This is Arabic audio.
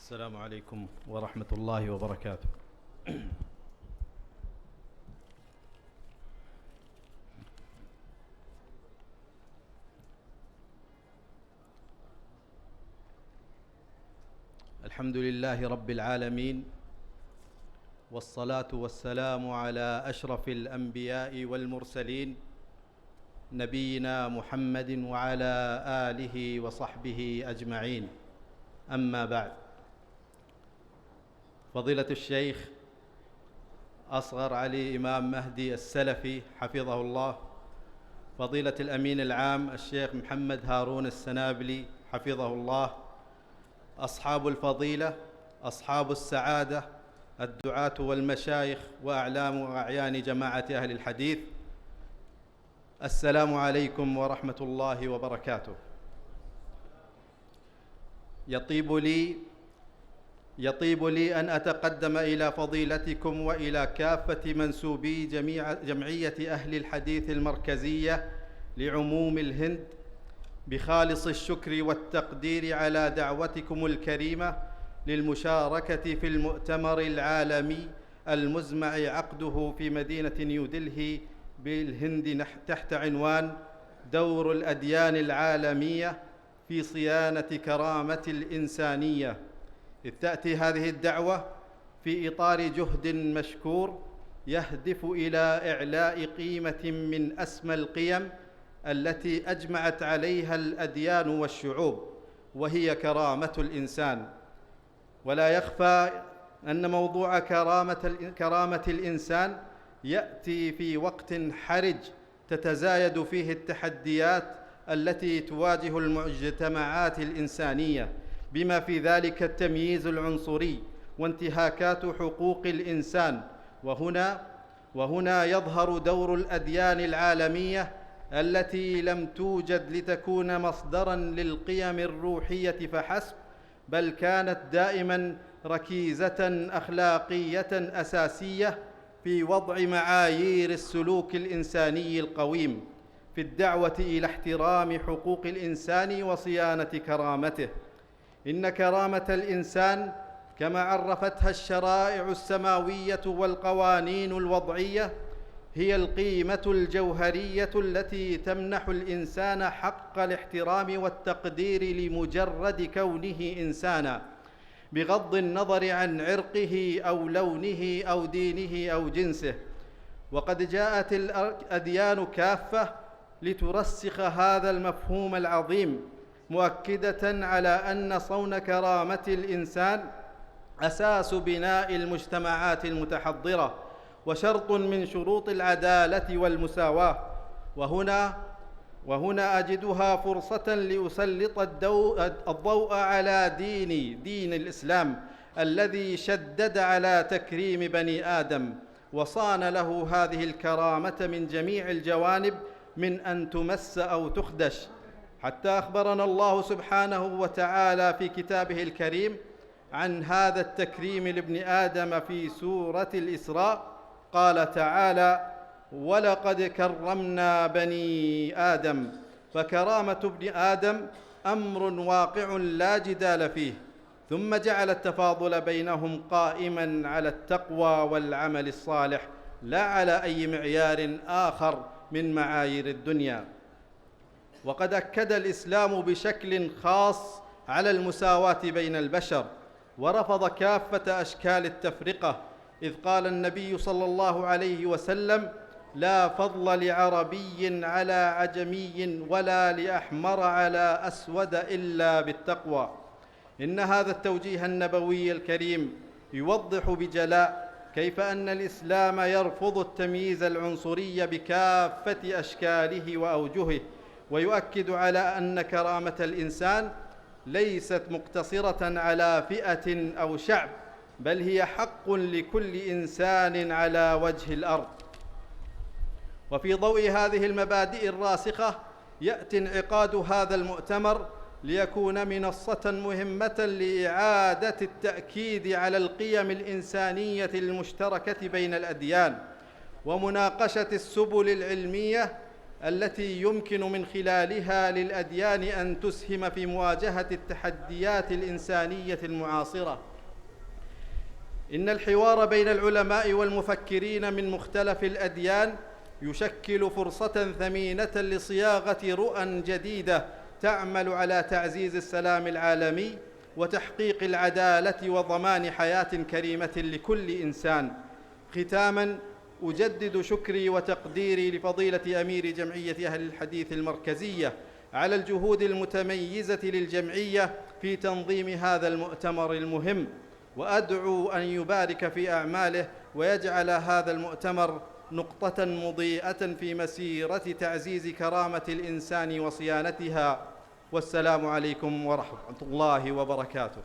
السلام عليكم ورحمة الله وبركاته. الحمد لله رب العالمين، والصلاة والسلام على أشرف الأنبياء والمرسلين نبينا محمد وعلى آله وصحبه أجمعين. أما بعد، فضيلة الشيخ أصغر علي إمام مهدي السلفي حفظه الله، فضيلة الأمين العام الشيخ محمد هارون السنابلي حفظه الله، أصحاب الفضيلة، أصحاب السعادة، الدعاة والمشايخ وأعلام وأعيان جماعة أهل الحديث، السلام عليكم ورحمة الله وبركاته. يطيب لي أن أتقدم إلى فضيلتكم وإلى كافة منسوبي جمعية أهل الحديث المركزية لعموم الهند بخالص الشكر والتقدير على دعوتكم الكريمة للمشاركة في المؤتمر العالمي المزمع عقده في مدينة نيودلهي بالهند تحت عنوان دور الأديان العالمية في صيانة كرامة الإنسانية. إذ تأتي هذه الدعوة في إطار جهد مشكور يهدف إلى إعلاء قيمة من أسمى القيم التي أجمعت عليها الأديان والشعوب، وهي كرامة الإنسان. ولا يخفى أن موضوع كرامة الإنسان يأتي في وقت حرج تتزايد فيه التحديات التي تواجه المجتمعات الإنسانية، بما في ذلك التمييز العنصري وانتهاكات حقوق الإنسان. وهنا يظهر دور الأديان العالمية التي لم توجد لتكون مصدراً للقيم الروحية فحسب، بل كانت دائماً ركيزة أخلاقية أساسية في وضع معايير السلوك الإنساني القويم، في الدعوة إلى احترام حقوق الإنسان وصيانة كرامته. إن كرامة الإنسان كما عرفتها الشرائع السماوية والقوانين الوضعية هي القيمة الجوهرية التي تمنح الإنسان حق الاحترام والتقدير لمجرد كونه إنسانا، بغض النظر عن عرقه أو لونه أو دينه أو جنسه. وقد جاءت الأديان كافة لترسخ هذا المفهوم العظيم، مؤكدة على أن صون كرامة الإنسان أساس بناء المجتمعات المتحضرة وشرط من شروط العدالة والمساواة. وهنا أجدها فرصة لأسلط الضوء على دين الإسلام الذي شدد على تكريم بني آدم وصان له هذه الكرامة من جميع الجوانب من أن تمس أو تخدش، حتى أخبرنا الله سبحانه وتعالى في كتابه الكريم عن هذا التكريم لابن آدم في سورة الإسراء. قال تعالى: ولقد كرمنا بني آدم. فكرامة ابن آدم أمر واقع لا جدال فيه، ثم جعل التفاضل بينهم قائماً على التقوى والعمل الصالح، لا على أي معيار آخر من معايير الدنيا. وقد أكد الإسلام بشكل خاص على المساواة بين البشر، ورفض كافة أشكال التفرقة، إذ قال النبي صلى الله عليه وسلم: لا فضل لعربي على عجمي ولا لأحمر على أسود إلا بالتقوى. إن هذا التوجيه النبوي الكريم يوضح بجلاء كيف أن الإسلام يرفض التمييز العنصري بكافة أشكاله وأوجهه، ويؤكد على أن كرامة الإنسان ليست مقتصرة على فئة أو شعب، بل هي حق لكل إنسان على وجه الأرض. وفي ضوء هذه المبادئ الراسخة يأتي انعقاد هذا المؤتمر ليكون منصة مهمة لإعادة التأكيد على القيم الإنسانية المشتركة بين الأديان، ومناقشة السبل العلمية التي يمكن من خلالها للأديان أن تسهم في مواجهة التحديات الإنسانية المعاصرة. إن الحوار بين العلماء والمفكرين من مختلف الأديان يشكل فرصة ثمينة لصياغة رؤى جديدة تعمل على تعزيز السلام العالمي وتحقيق العدالة وضمان حياة كريمة لكل إنسان. ختاماً، أجدد شكري وتقديري لفضيلة أمير جمعية أهل الحديث المركزية على الجهود المتميزة للجمعية في تنظيم هذا المؤتمر المهم، وأدعو أن يبارك في أعماله ويجعل هذا المؤتمر نقطة مضيئة في مسيرة تعزيز كرامة الإنسان وصيانتها. والسلام عليكم ورحمة الله وبركاته.